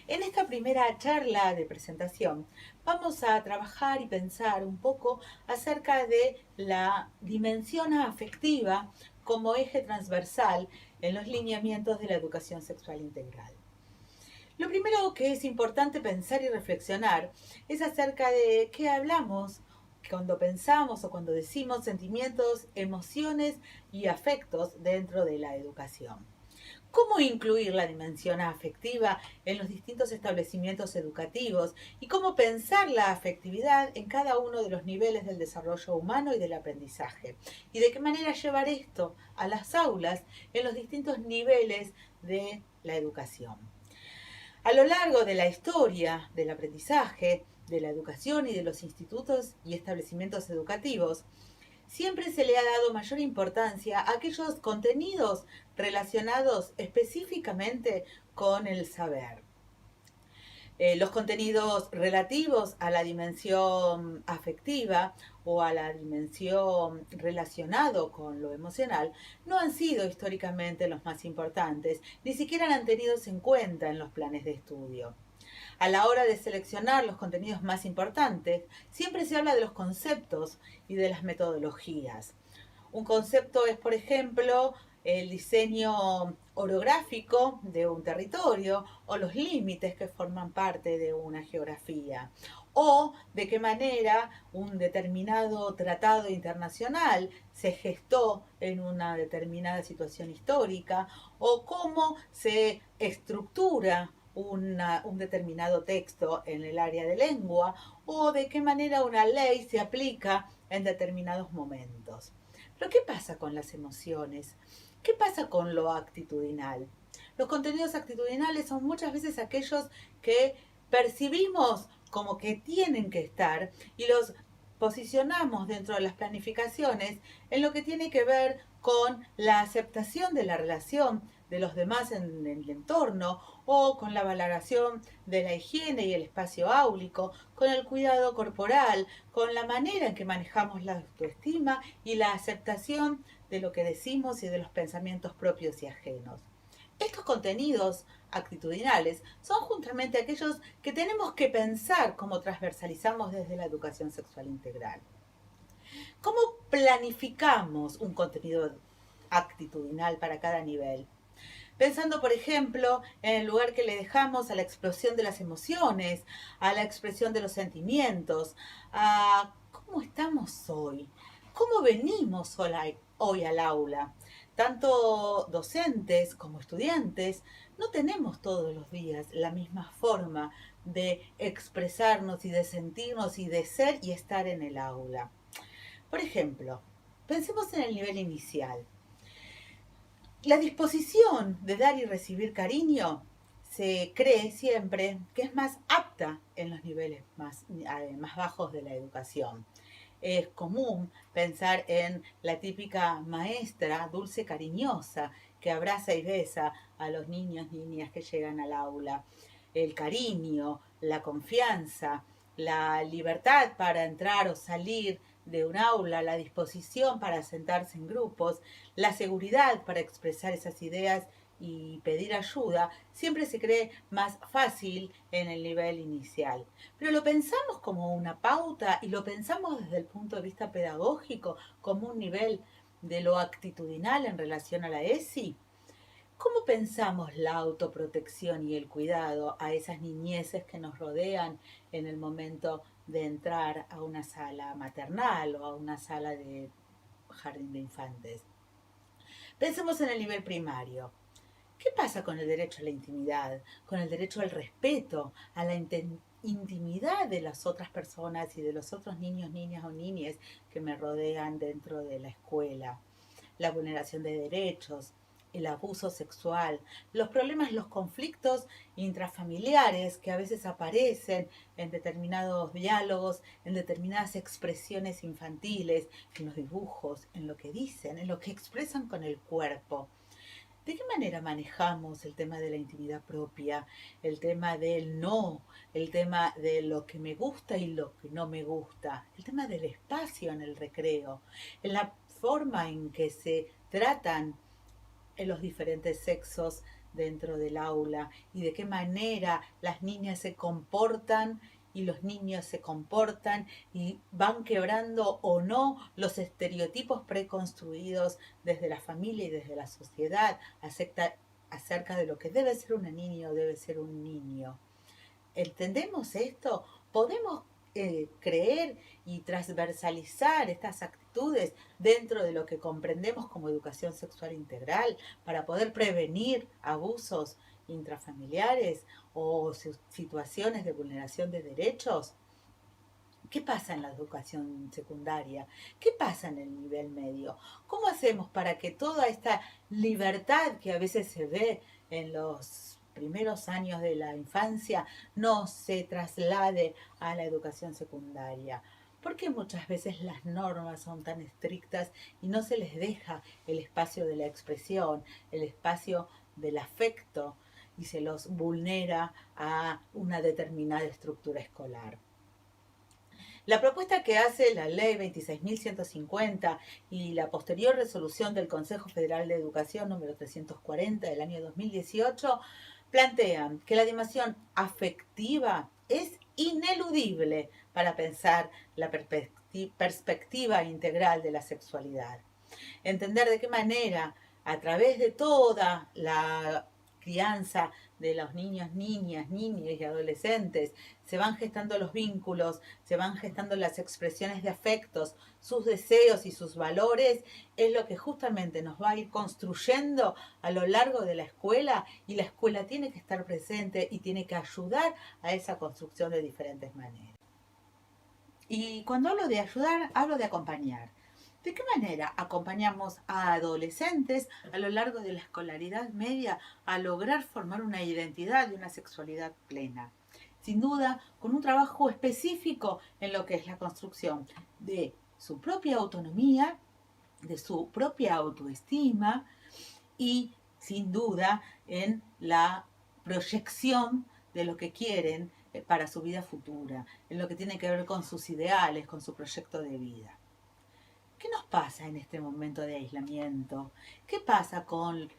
En esta primera charla de presentación vamos a trabajar y pensar un poco acerca de la dimensión afectiva como eje transversal en los lineamientos de la educación sexual integral. Lo primero que es importante pensar y reflexionar es acerca de qué hablamos cuando pensamos o cuando decimos sentimientos, emociones y afectos dentro de la educación. ¿Cómo incluir la dimensión afectiva en los distintos establecimientos educativos y cómo pensar la afectividad en cada uno de los niveles del desarrollo humano y del aprendizaje? ¿Y de qué manera llevar esto a las aulas en los distintos niveles de la educación? A lo largo de la historia del aprendizaje, de la educación y de los institutos y establecimientos educativos, siempre se le ha dado mayor importancia a aquellos contenidos relacionados específicamente con el saber. Los contenidos relativos a la dimensión afectiva o a la dimensión relacionado con lo emocional no han sido históricamente los más importantes, ni siquiera han tenido en cuenta en los planes de estudio. A la hora de seleccionar los contenidos más importantes, siempre se habla de los conceptos y de las metodologías. Un concepto es, por ejemplo, el diseño orográfico de un territorio o los límites que forman parte de una geografía o de qué manera un determinado tratado internacional se gestó en una determinada situación histórica o cómo se estructura un determinado texto en el área de lengua o de qué manera una ley se aplica en determinados momentos. Pero ¿qué pasa con las emociones? ¿Qué pasa con lo actitudinal? Los contenidos actitudinales son muchas veces aquellos que percibimos como que tienen que estar y los posicionamos dentro de las planificaciones en lo que tiene que ver con la aceptación de la relación de los demás en el entorno o con la valoración de la higiene y el espacio áulico, con el cuidado corporal, con la manera en que manejamos la autoestima y la aceptación de lo que decimos y de los pensamientos propios y ajenos. Estos contenidos actitudinales son justamente aquellos que tenemos que pensar como transversalizamos desde la educación sexual integral. ¿Cómo planificamos un contenido actitudinal para cada nivel? Pensando, por ejemplo, en el lugar que le dejamos a la explosión de las emociones, a la expresión de los sentimientos, a cómo estamos hoy, cómo venimos hoy al aula. Tanto docentes como estudiantes no tenemos todos los días la misma forma de expresarnos y de sentirnos y de ser y estar en el aula. Por ejemplo, pensemos en el nivel inicial. La disposición de dar y recibir cariño se cree siempre que es más apta en los niveles más bajos de la educación. Es común pensar en la típica maestra dulce cariñosa que abraza y besa a los niños, niñas que llegan al aula. El cariño, la confianza, la libertad para entrar o salir de un aula, la disposición para sentarse en grupos, la seguridad para expresar esas ideas y pedir ayuda, siempre se cree más fácil en el nivel inicial. Pero lo pensamos como una pauta y lo pensamos desde el punto de vista pedagógico, como un nivel de lo actitudinal en relación a la ESI. ¿Cómo pensamos la autoprotección y el cuidado a esas niñeces que nos rodean en el momento de entrar a una sala maternal o a una sala de jardín de infantes? Pensemos en el nivel primario. ¿Qué pasa con el derecho a la intimidad, con el derecho al respeto, a la intimidad de las otras personas y de los otros niños, niñas o niñas que me rodean dentro de la escuela? La vulneración de derechos, el abuso sexual, los problemas, los conflictos intrafamiliares que a veces aparecen en determinados diálogos, en determinadas expresiones infantiles, en los dibujos, en lo que dicen, en lo que expresan con el cuerpo. ¿De qué manera manejamos el tema de la intimidad propia, el tema del no, el tema de lo que me gusta y lo que no me gusta, el tema del espacio en el recreo, en la forma en que se tratan en los diferentes sexos dentro del aula y de qué manera las niñas se comportan y los niños se comportan y van quebrando o no los estereotipos preconstruidos desde la familia y desde la sociedad acerca de lo que debe ser una niña o debe ser un niño. ¿Entendemos esto? ¿Podemos creer y transversalizar estas actitudes dentro de lo que comprendemos como educación sexual integral para poder prevenir abusos intrafamiliares o situaciones de vulneración de derechos? ¿Qué pasa en la educación secundaria? ¿Qué pasa en el nivel medio? ¿Cómo hacemos para que toda esta libertad que a veces se ve en los primeros años de la infancia no se traslade a la educación secundaria? ¿Por qué muchas veces las normas son tan estrictas y no se les deja el espacio de la expresión, el espacio del afecto y se los vulnera a una determinada estructura escolar? La propuesta que hace la Ley 26.150 y la posterior resolución del Consejo Federal de Educación número 340 del año 2018 plantean que la dimensión afectiva es ineludible para pensar la perspectiva integral de la sexualidad. Entender de qué manera, a través de toda la crianza de los niños, niñas, niños y adolescentes, se van gestando los vínculos, se van gestando las expresiones de afectos, sus deseos y sus valores, es lo que justamente nos va a ir construyendo a lo largo de la escuela, y la escuela tiene que estar presente y tiene que ayudar a esa construcción de diferentes maneras. Y cuando hablo de ayudar, hablo de acompañar. ¿De qué manera acompañamos a adolescentes a lo largo de la escolaridad media a lograr formar una identidad y una sexualidad plena? Sin duda, con un trabajo específico en lo que es la construcción de su propia autonomía, de su propia autoestima y, sin duda, en la proyección de lo que quieren para su vida futura, en lo que tiene que ver con sus ideales, con su proyecto de vida. ¿Qué nos pasa en este momento de aislamiento? ¿Qué pasa con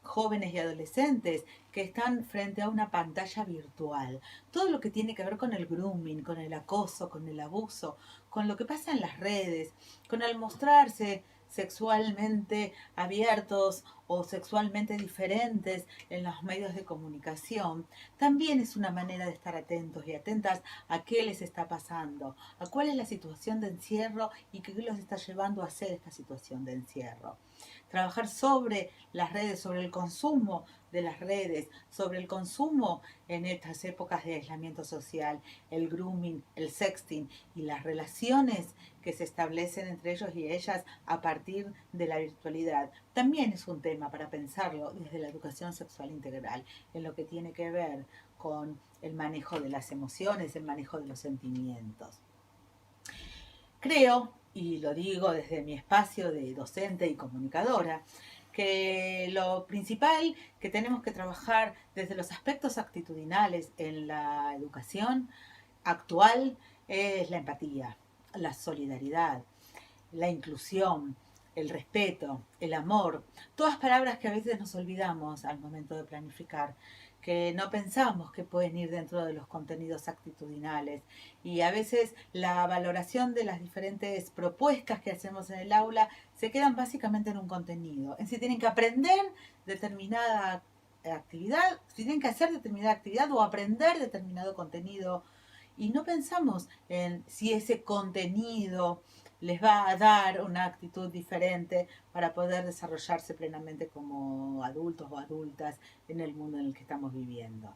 jóvenes y adolescentes que están frente a una pantalla virtual? Todo lo que tiene que ver con el grooming, con el acoso, con el abuso, con lo que pasa en las redes, con el mostrarse sexualmente abiertos o sexualmente diferentes en los medios de comunicación, también es una manera de estar atentos y atentas a qué les está pasando, a cuál es la situación de encierro y qué los está llevando a hacer esta situación de encierro. Trabajar sobre las redes, sobre el consumo de las redes, sobre el consumo en estas épocas de aislamiento social, el grooming, el sexting y las relaciones que se establecen entre ellos y ellas a partir de la virtualidad. También es un tema para pensarlo desde la educación sexual integral, en lo que tiene que ver con el manejo de las emociones, el manejo de los sentimientos. Creo, y lo digo desde mi espacio de docente y comunicadora, que lo principal que tenemos que trabajar desde los aspectos actitudinales en la educación actual es la empatía, la solidaridad, la inclusión, el respeto, el amor, todas palabras que a veces nos olvidamos al momento de planificar, que no pensamos que pueden ir dentro de los contenidos actitudinales, y a veces la valoración de las diferentes propuestas que hacemos en el aula se quedan básicamente en un contenido, en si tienen que aprender determinada actividad, si tienen que hacer determinada actividad o aprender determinado contenido, y no pensamos en si ese contenido les va a dar una actitud diferente para poder desarrollarse plenamente como adultos o adultas en el mundo en el que estamos viviendo.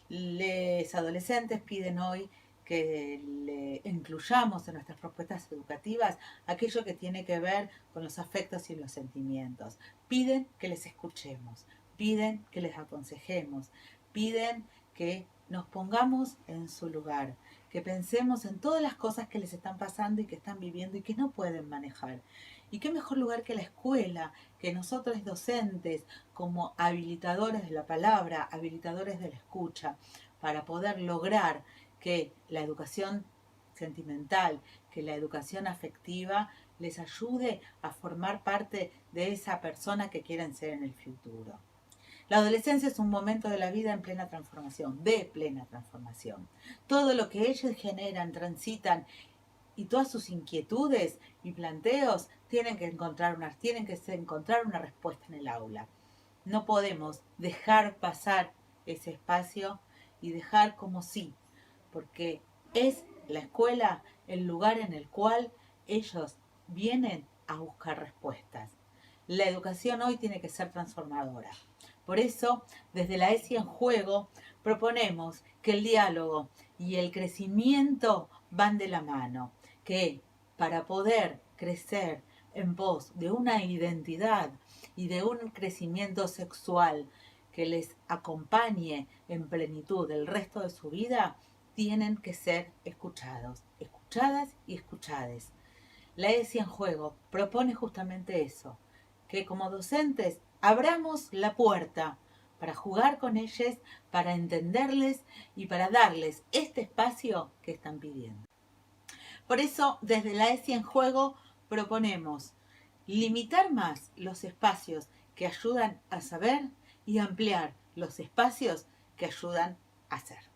Los adolescentes piden hoy que le incluyamos en nuestras propuestas educativas aquello que tiene que ver con los afectos y los sentimientos. Piden que les escuchemos, piden que les aconsejemos, piden que nos pongamos en su lugar, que pensemos en todas las cosas que les están pasando y que están viviendo y que no pueden manejar. Y qué mejor lugar que la escuela, que nosotros docentes, como habilitadores de la palabra, habilitadores de la escucha, para poder lograr que la educación sentimental, que la educación afectiva les ayude a formar parte de esa persona que quieren ser en el futuro. La adolescencia es un momento de la vida en plena transformación, de plena transformación. Todo lo que ellos generan, transitan y todas sus inquietudes y planteos tienen que encontrar una respuesta en el aula. No podemos dejar pasar ese espacio y dejar como sí, porque es la escuela el lugar en el cual ellos vienen a buscar respuestas. La educación hoy tiene que ser transformadora. Por eso, desde la ESI en Juego, proponemos que el diálogo y el crecimiento van de la mano, que para poder crecer en pos de una identidad y de un crecimiento sexual que les acompañe en plenitud el resto de su vida, tienen que ser escuchados, escuchadas y escuchades. La ESI en Juego propone justamente eso, que como docentes abramos la puerta para jugar con ellos, para entenderles y para darles este espacio que están pidiendo. Por eso, desde la ESI en Juego proponemos limitar más los espacios que ayudan a saber y ampliar los espacios que ayudan a ser.